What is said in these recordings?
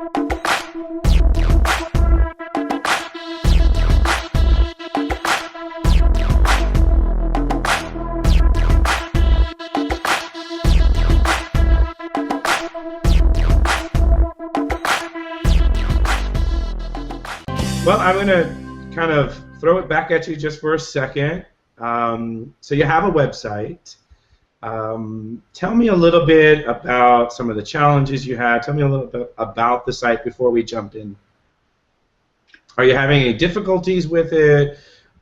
Well, I'm going to kind of throw it back at you just for a second. So you have a website. Tell me a little bit about some of the challenges you had. Tell me a little bit about the site before we jump in. Are you having any difficulties with it?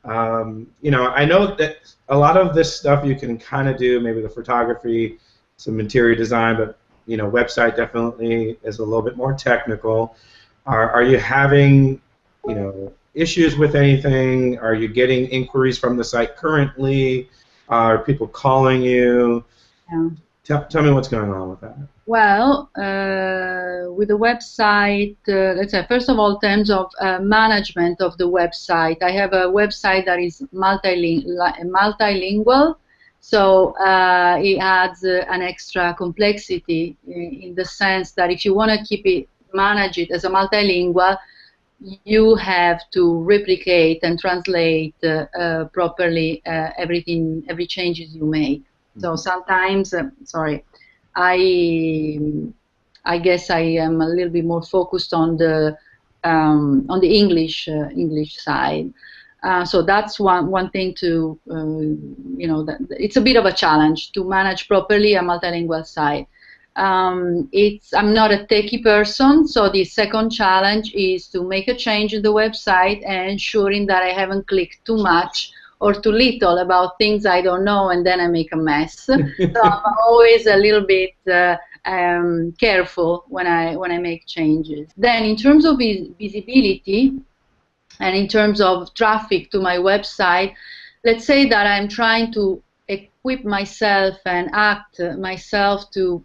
You know, I know that a lot of this stuff you can kind of do, maybe the photography, some interior design, but you know, website definitely is a little bit more technical. Are you having, you know, issues with anything? Are you getting inquiries from the site currently? Are people calling you? Yeah. Tell me what's going on with that. Well, with the website, let's say, first of all, in terms of management of the website, I have a website that is multilingual, so it adds an extra complexity in the sense that if you want to manage it as a multilingual, you have to replicate and translate properly every changes you make. So sometimes, sorry, I guess I am a little bit more focused on the English side. So that's one thing to you know, that it's a bit of a challenge to manage properly a multilingual site. I'm not a techie person, so the second challenge is to make a change in the website and ensuring that I haven't clicked too much or too little about things I don't know, and then I make a mess. So I'm always a little bit careful when I make changes. Then in terms of visibility and in terms of traffic to my website, let's say that I'm trying to equip myself and act myself to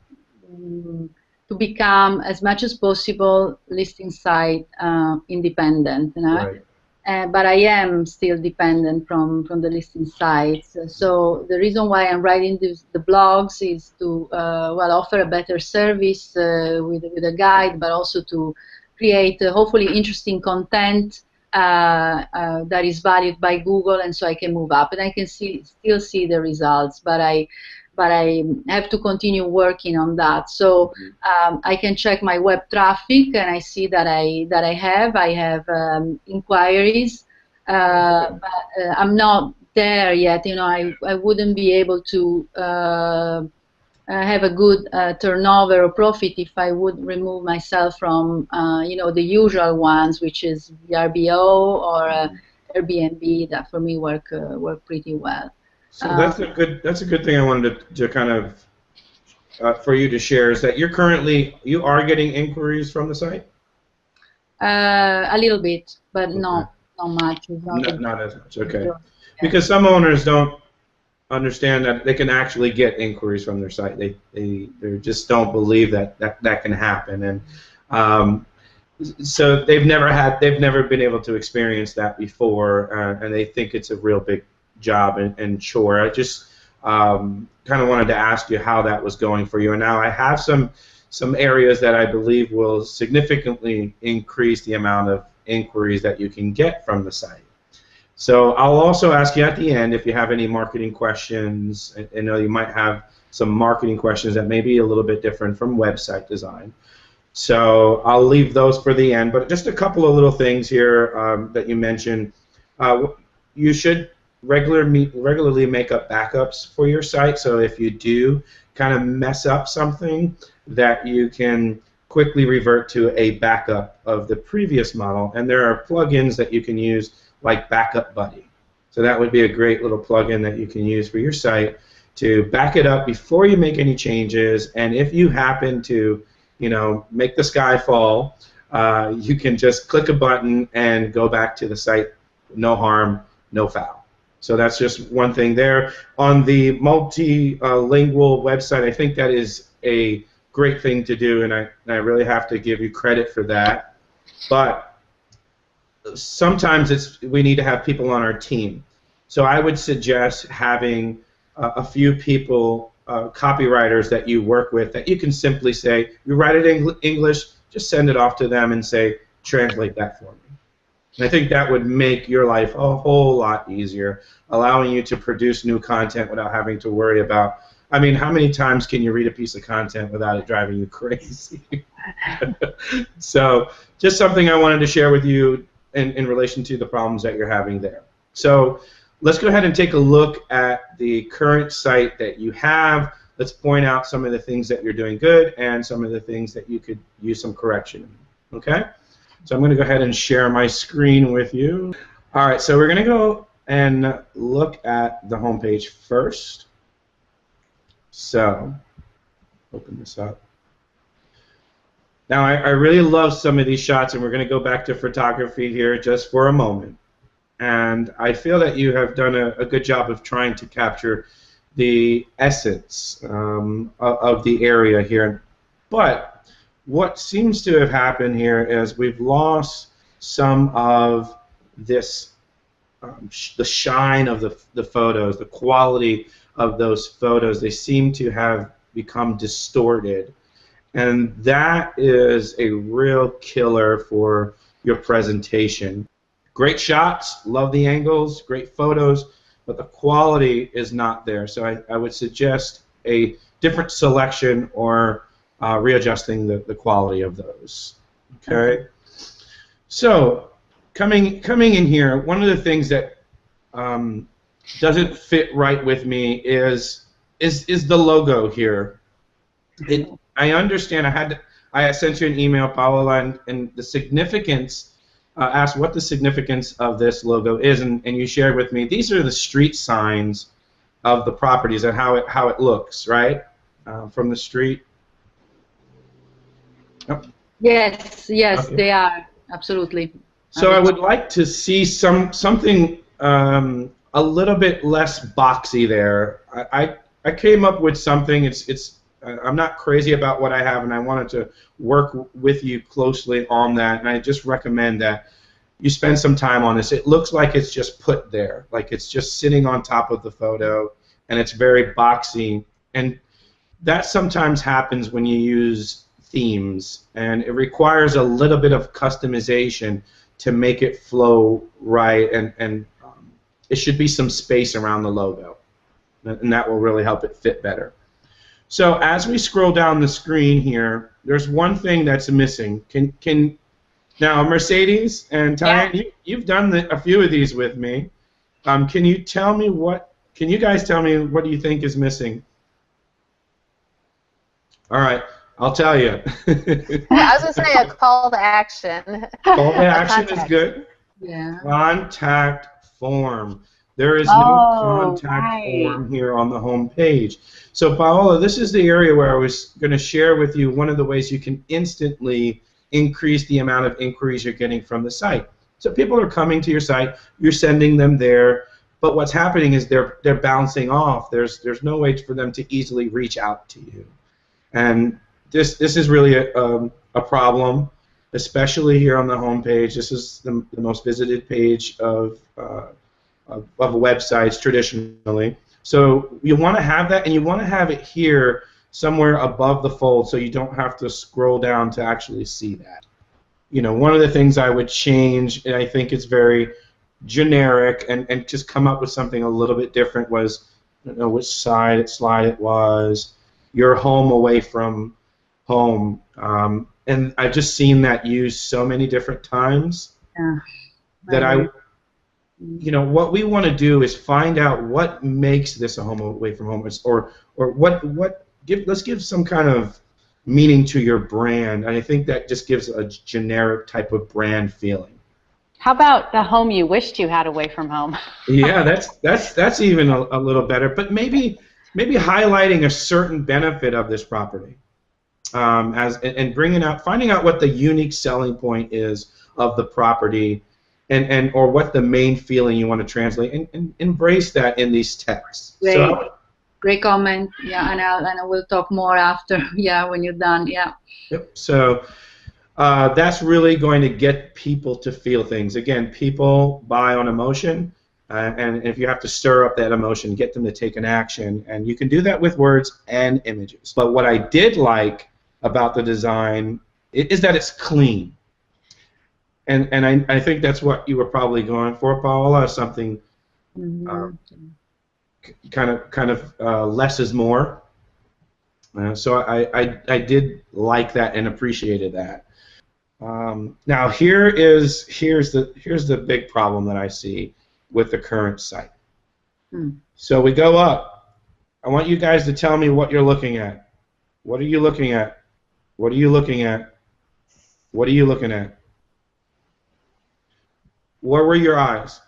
become as much as possible listing site independent, you know? Right. But I am still dependent from the listing sites. So the reason why I'm writing the blogs is to well, offer a better service with a guide, but also to create hopefully interesting content that is valued by Google, and so I can move up and I can still see the results. But I have to continue working on that. So I can check my web traffic, and I see that I have inquiries, but I'm not there yet. You know, I wouldn't be able to have a good turnover or profit if I would remove myself from you know, the usual ones, which is VRBO or Airbnb, that for me work pretty well. So that's a good thing I wanted to kind of for you to share, is that you are getting inquiries from the site? A little bit, but Okay. not much. Not as much, okay. Because some owners don't understand that they can actually get inquiries from their site. They just don't believe that can happen, and so they've never been able to experience that before, and they think it's a real big job and chore. I just kind of wanted to ask you how that was going for you, and now I have some areas that I believe will significantly increase the amount of inquiries that you can get from the site. So I'll also ask you at the end if you have any marketing questions. I know you might have some marketing questions that may be a little bit different from website design. So I'll leave those for the end, but just a couple of little things here that you mentioned. You should regularly make up backups for your site, so if you do kind of mess up something, that you can quickly revert to a backup of the previous model. And there are plugins that you can use, like Backup Buddy. So that would be a great little plugin that you can use for your site to back it up before you make any changes. And if you happen to, you know, make the sky fall, you can just click a button and go back to the site. No harm, no foul. So that's just one thing there. On the multilingual website, I think that is a great thing to do, and I really have to give you credit for that. But sometimes we need to have people on our team. So I would suggest having a few people, copywriters that you work with, that you can simply say, you write it in English, just send it off to them and say, translate that for me. And I think that would make your life a whole lot easier, allowing you to produce new content without having to worry about, I mean, how many times can you read a piece of content without it driving you crazy? So just something I wanted to share with you in relation to the problems that you're having there. So let's go ahead and take a look at the current site that you have. Let's point out some of the things that you're doing good and some of the things that you could use some correction in. Okay? So I'm going to go ahead and share my screen with you. All right, so we're going to go and look at the home page first. So, open this up. Now, I really love some of these shots, and we're going to go back to photography here just for a moment. And I feel that you have done a good job of trying to capture the essence of the area here. But what seems to have happened here is we've lost some of this, the shine of the photos, the quality of those photos. They seem to have become distorted. And that is a real killer for your presentation. Great shots, love the angles, great photos, but the quality is not there. So I would suggest a different selection or readjusting the quality of those. Okay. So coming in here, one of the things that doesn't fit right with me is the logo here. I understand. I sent you an email, Paola, and the significance. Asked what the significance of this logo is, and you shared with me these are the street signs of the properties and how it looks, right, from the street. Oh. Yes, okay. They are absolutely. So I would like to see something a little bit less boxy there. I came up with something. I'm not crazy about what I have, and I wanted to work with you closely on that, and I just recommend that you spend some time on this. It looks like it's just put there, like it's just sitting on top of the photo, and it's very boxy, and that sometimes happens when you use themes, and it requires a little bit of customization to make it flow right, and it should be some space around the logo, and that will really help it fit better. So as we scroll down the screen here, there's one thing that's missing. Now Mercedes and Tyann, you've done a few of these with me. Can you tell me can you guys tell me what do you think is missing? All right, I'll tell you. I was going to say a call to action. Call to action is good. Yeah. Contact form. There is no contact form here on the home page. So Paola, this is the area where I was going to share with you one of the ways you can instantly increase the amount of inquiries you're getting from the site. So people are coming to your site, you're sending them there, but what's happening is they're bouncing off. There's no way for them to easily reach out to you. And this is really a problem, especially here on the home page. This is the most visited page of websites traditionally. So you want to have that, and you want to have it here somewhere above the fold so you don't have to scroll down to actually see that. You know, one of the things I would change, and I think it's very generic, and just come up with something a little bit different was, I don't know which slide it was, your home away from home. And I've just seen that used so many different times that you know, what we want to do is find out what makes this a home away from home, or let's give some kind of meaning to your brand, and I think that just gives a generic type of brand feeling. How about the home you wished you had away from home? Yeah, that's even a little better, but maybe highlighting a certain benefit of this property, and finding out what the unique selling point is of the property. Or what the main feeling you want to translate, and embrace that in these texts. Great, so, great comment. Yeah, and I will talk more after. Yeah, when you're done. Yeah. Yep. So that's really going to get people to feel things. Again, people buy on emotion, and if you have to stir up that emotion, get them to take an action, and you can do that with words and images. But what I did like about the design is that it's clean. And I think that's what you were probably going for, Paola, something kind of less is more. So I did like that and appreciated that. Now here's the big problem that I see with the current site. So we go up. I want you guys to tell me what you're looking at. What are you looking at? What are you looking at? What are you looking at? Where were your eyes?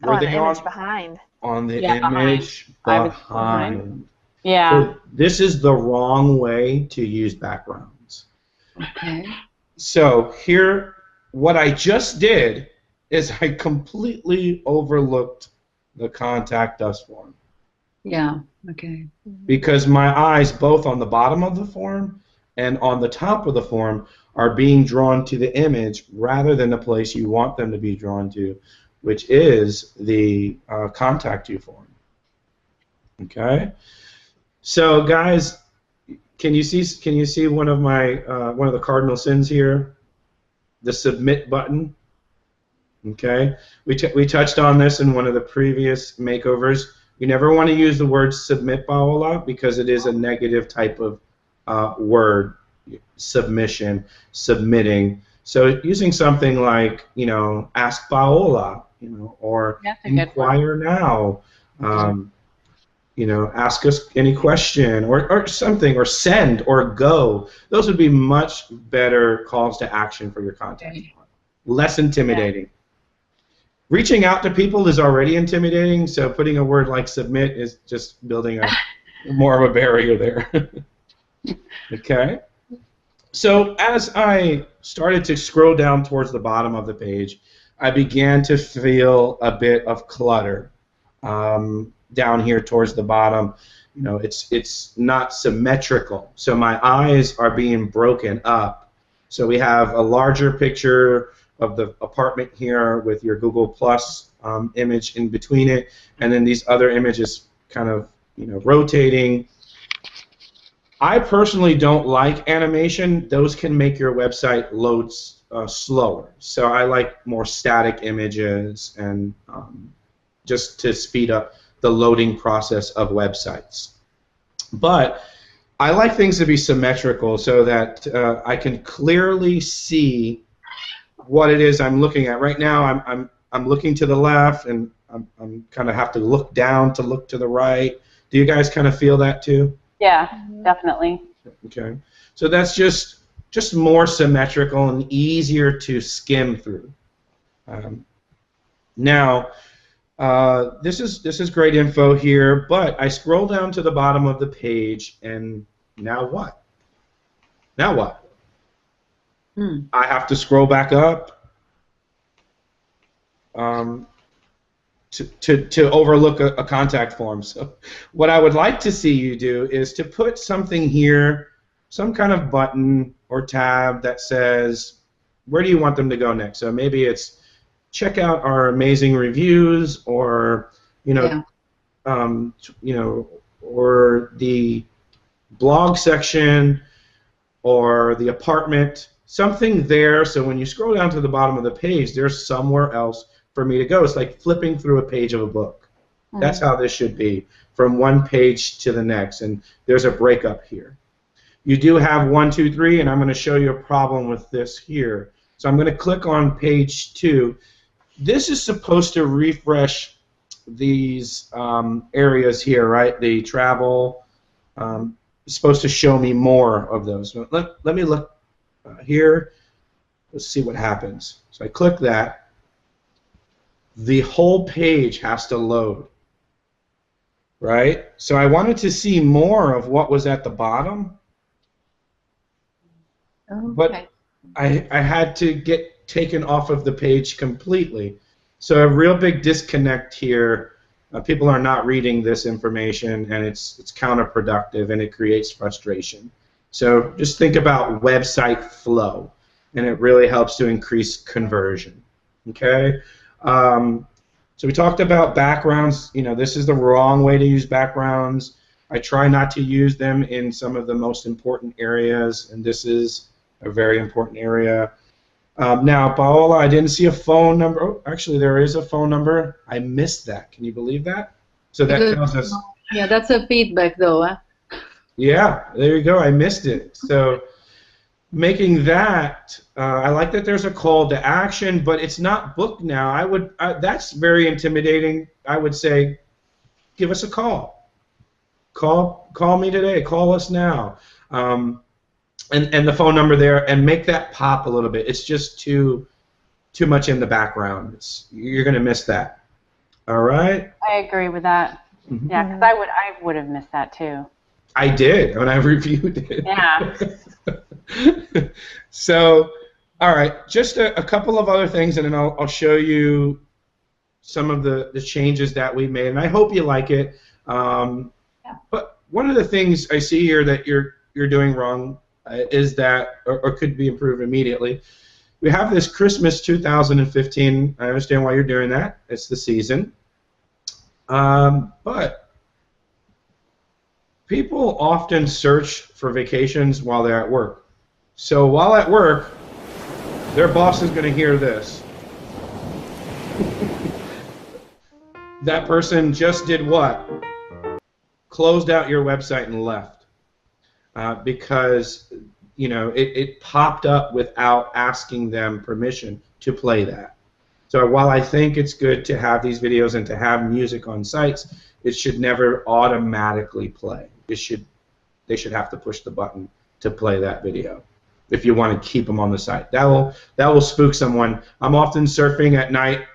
On the image behind. On the image behind. Yeah. So this is the wrong way to use backgrounds. Okay. So here, what I just did is I completely overlooked the contact us form. Yeah. Okay. Because my eyes, both on the bottom of the form and on the top of the form, are being drawn to the image rather than the place you want them to be drawn to, which is the contact you form. Okay. So guys, can you see one of my one of the cardinal sins here? The submit button. Okay. We touched on this in one of the previous makeovers. You never want to use the word submit, Paola, because it is a negative type of word. Submission, submitting. So using something like, ask Paola, or inquire now, ask us any question, or something, or send, or go. Those would be much better calls to action for your contact. Less intimidating. Yeah. Reaching out to people is already intimidating, so putting a word like submit is just building more of a barrier there. Okay. So as I started to scroll down towards the bottom of the page, I began to feel a bit of clutter down here towards the bottom. It's not symmetrical. So my eyes are being broken up. So we have a larger picture of the apartment here with your Google Plus image in between it, and then these other images kind of rotating. I personally don't like animation. Those can make your website load slower. So I like more static images and just to speed up the loading process of websites. But I like things to be symmetrical so that I can clearly see what it is I'm looking at. Right now I'm looking to the left, and I'm kind of have to look down to look to the right. Do you guys kind of feel that too? Yeah, definitely. Okay, so that's just more symmetrical and easier to skim through. Now, this is great info here, but I scroll down to the bottom of the page, and now what? Now what? I have to scroll back up to overlook a contact form. So what I would like to see you do is to put something here, some kind of button or tab that says, where do you want them to go next? So maybe it's check out our amazing reviews, or or the blog section, or the apartment, something there. So when you scroll down to the bottom of the page, there's somewhere else for me to go. It's like flipping through a page of a book. That's how this should be, from one page to the next, and there's a breakup here. You do have 1, 2, 3, and I'm going to show you a problem with this here. So I'm going to click on page 2. This is supposed to refresh these areas here, right? The travel is supposed to show me more of those. Let me look here. Let's see what happens. So I click that. The whole page has to load, right? So I wanted to see more of what was at the bottom, but I had to get taken off of the page completely. So a real big disconnect here. People are not reading this information, and it's counterproductive, and it creates frustration. So just think about website flow, and it really helps to increase conversion. Okay. So we talked about backgrounds. This is the wrong way to use backgrounds. I try not to use them in some of the most important areas, and this is a very important area. Now, Paola, I didn't see a phone number. Oh, actually, there is a phone number. I missed that. Can you believe that? So that tells us. Yeah, that's a feedback, though. Huh? Yeah, there you go. I missed it. So making that, I like that there's a call to action, but it's not booked now. That's very intimidating. I would say, give us a call. Call me today. Call us now. And the phone number there, and make that pop a little bit. It's just too much in the background. You're going to miss that. All right? I agree with that. Mm-hmm. Yeah, because I would have missed that too. I did when I reviewed it. Yeah. So, all right, just a couple of other things, and then I'll show you some of the changes that we made, and I hope you like it. But one of the things I see here that you're doing wrong is that, or could be improved immediately. We have this Christmas 2015. I understand why you're doing that. It's the season. But people often search for vacations while they're at work. So while at work, their boss is going to hear this. That person just did what? Closed out your website and left. Because it popped up without asking them permission to play that. So while I think it's good to have these videos and to have music on sites, it should never automatically play. They should have to push the button to play that video if you want to keep them on the site. That will spook someone. I'm often surfing at night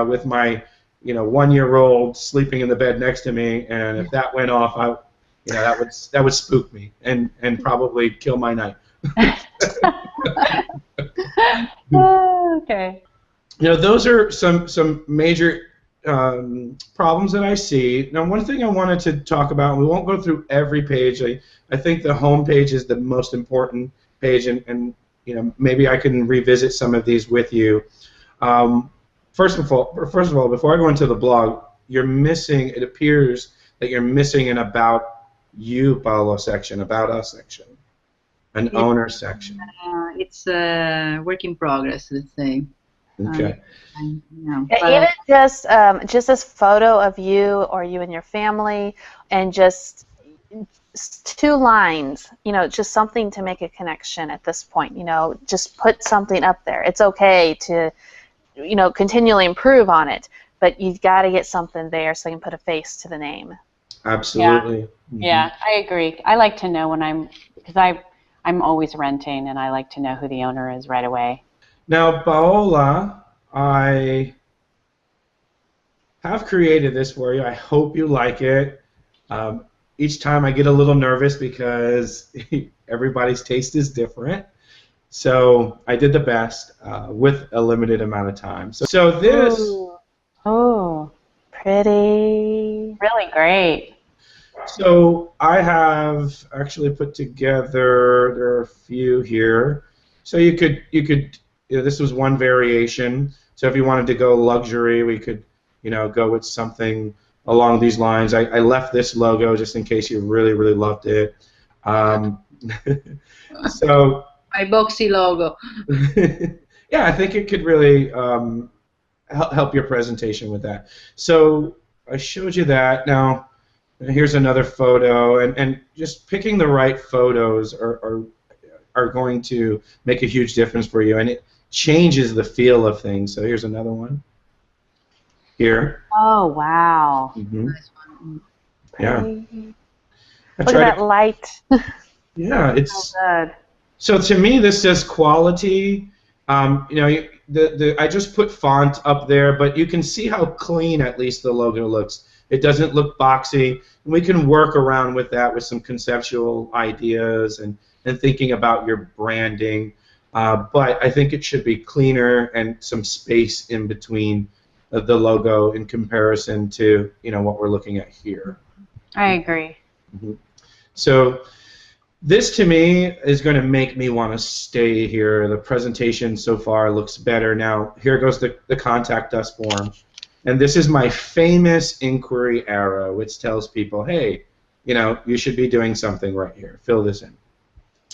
with my 1-year-old sleeping in the bed next to me, and if that went off, that would spook me and probably kill my night. Okay. Those are some major problems that I see. Now, one thing I wanted to talk about, and we won't go through every page. I think the home page is the most important page, and maybe I can revisit some of these with you. First of all, before I go into the blog, it appears that you're missing an About You, Paolo section, About Us section, an owner section. It's a work in progress, let's say. Okay. Even just this photo of you or you and your family, and just 2 lines, just something to make a connection at this point. Just put something up there. It's okay to, continually improve on it, but you've got to get something there so you can put a face to the name. Absolutely. Yeah, Mm-hmm. yeah, I agree. I like to know because I'm always renting, and I like to know who the owner is right away. Now, Paola, I have created this for you. I hope you like it. Each time I get a little nervous because everybody's taste is different. So I did the best with a limited amount of time. So this... Oh, pretty. Really great. So I have actually put together, there are a few here. So you could this was one variation. So if you wanted to go luxury, we could, go with something along these lines. I left this logo just in case you really, really loved it. So My boxy logo. yeah, I think it could really help your presentation with that. So I showed you that. Now here's another photo, and just picking the right photos are going to make a huge difference for you, and it changes the feel of things. So here's another one. Here. Oh, wow. Mm-hmm. Yeah. Look at that light. Yeah, it's So good. so to me this says quality. I just put font up there, but you can see how clean at least the logo looks. It doesn't look boxy. We can work around with that with some conceptual ideas and thinking about your branding. But I think it should be cleaner and some space in between the logo in comparison to what we're looking at here. I agree. Mm-hmm. So this to me is going to make me want to stay here. The presentation so far looks better. Now here goes the contact us form. And this is my famous inquiry arrow, which tells people, hey, you should be doing something right here. Fill this in.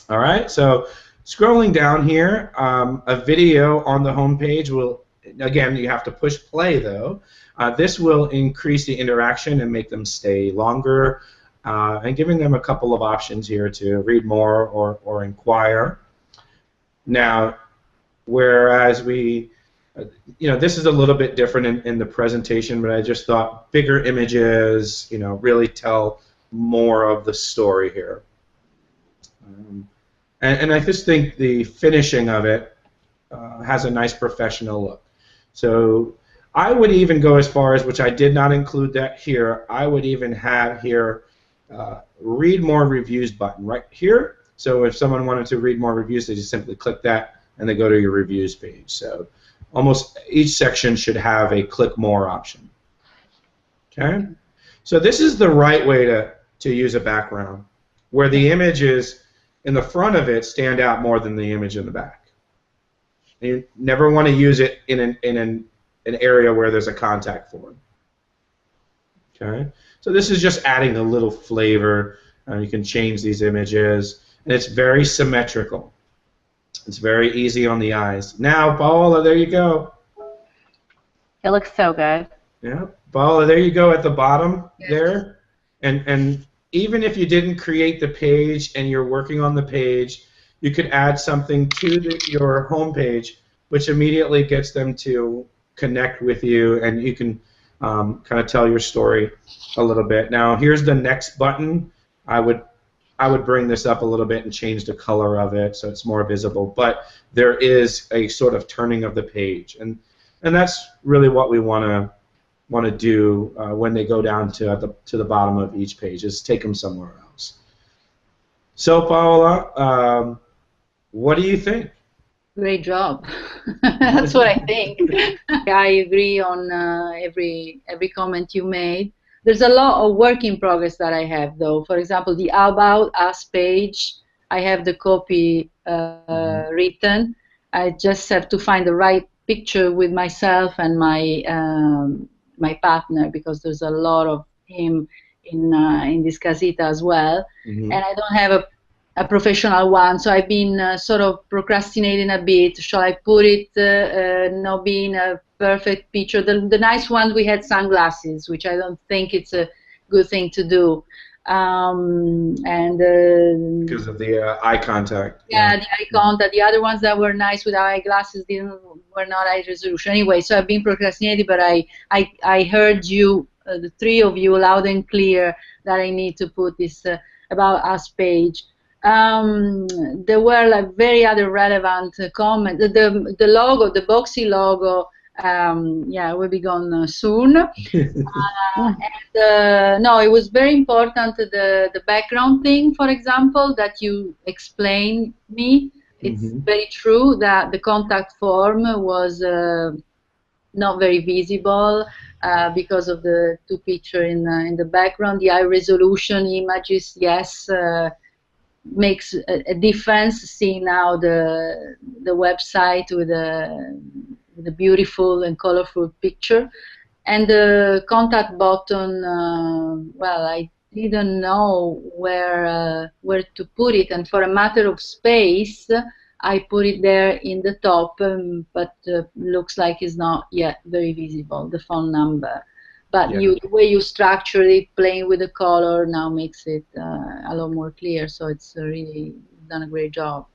All right, so scrolling down here, a video on the home page will, again, you have to push play though. This will increase the interaction and make them stay longer, and giving them a couple of options here to read more or inquire. Now, whereas this is a little bit different in the presentation, but I just thought bigger images, really tell more of the story here. And I just think the finishing of it has a nice professional look. So I would even go as far as, which I did not include that here, I would even have here read more reviews button right here. So if someone wanted to read more reviews, they just simply click that and they go to your reviews page. So almost each section should have a click more option. Okay? So this is the right way to use a background, where the images in the front of it stand out more than the image in the back. You never want to use it in an area where there's a contact form. Okay? So this is just adding a little flavor. You can change these images, and it's very symmetrical. It's very easy on the eyes. Now, Paola, there you go. It looks so good. Yeah, Paola, there you go at the bottom there. And even if you didn't create the page and you're working on the page, you could add something to your home page, which immediately gets them to connect with you, and you can kind of tell your story a little bit. Now, here's the next button. I would bring this up a little bit and change the color of it so it's more visible. But there is a sort of turning of the page, and that's really what we want to do when they go down to the bottom of each page, is take them somewhere else. So, Paola, what do you think? Great job. That's what I think. I agree on every comment you made. There's a lot of work in progress that I have, though. For example, the About Us page, I have the copy written. I just have to find the right picture with myself and my my partner, because there's a lot of him in this casita as well. And I don't have a professional one, so I've been sort of procrastinating a bit. Shall I put it not being a perfect picture? The nice one, we had sunglasses, which I don't think it's a good thing to do. Because of the eye contact. Yeah, the eye contact. The other ones that were nice with eyeglasses were not high resolution. Anyway, so I've been procrastinating, but I heard you, the three of you, loud and clear that I need to put this About Us page. There were like very other relevant comments. The logo, the Boxy logo, yeah, will be gone soon. No, it was very important, the background thing, for example, that you explained me. It's very true that the contact form was not very visible because of the two pictures in the background. The high resolution images, yes, makes a difference. See now the website with the beautiful and colorful picture, and the contact button. Well, I didn't know where to put it, and for a matter of space, I put it there in the top, but looks like it's not yet very visible, the phone number. But the way you structure it, playing with the color, now makes it a lot more clear. So it's really done a great job.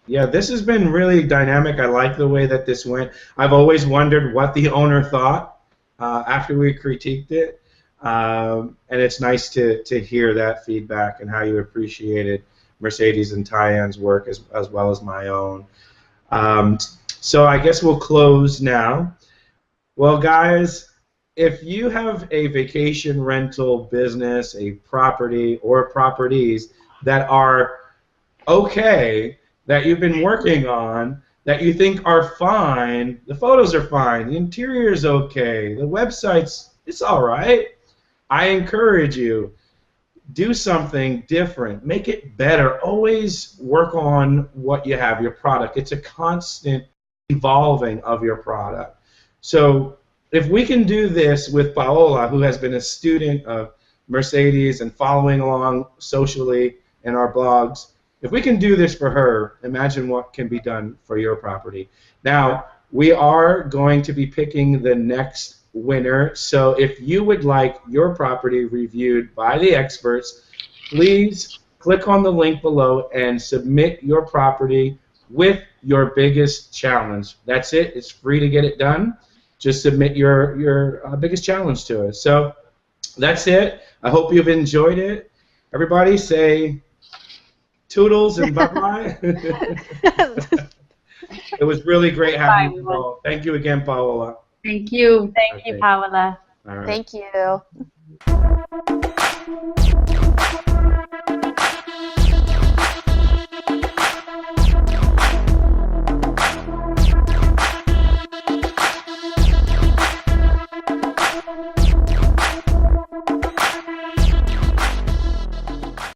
Yeah, this has been really dynamic. I like the way that this went. I've always wondered what the owner thought after we critiqued it, and it's nice to hear that feedback and how you appreciated Mercedes and Tyan's work as well as my own. So I guess we'll close now. Well, guys, if you have a vacation rental business, a property or properties that are okay, that you've been working on, that you think are fine, the photos are fine, the interior is okay, the website's, it's all right, I encourage you, do something different, make it better, always work on what you have, your product. It's a constant evolving of your product. So if we can do this with Paola, who has been a student of Mercedes and following along socially in our blogs. If we can do this for her, imagine what can be done for your property. Now, we are going to be picking the next winner, so if you would like your property reviewed by the experts, please click on the link below and submit your property with your biggest challenge. That's it. It's free to get it done. Just submit your biggest challenge to us. So that's it. I hope you've enjoyed it. Everybody say toodles and bye-bye. It was really great having you all. Thank you again, Paola. Thank you. Thank you, Paola. All right. Thank you.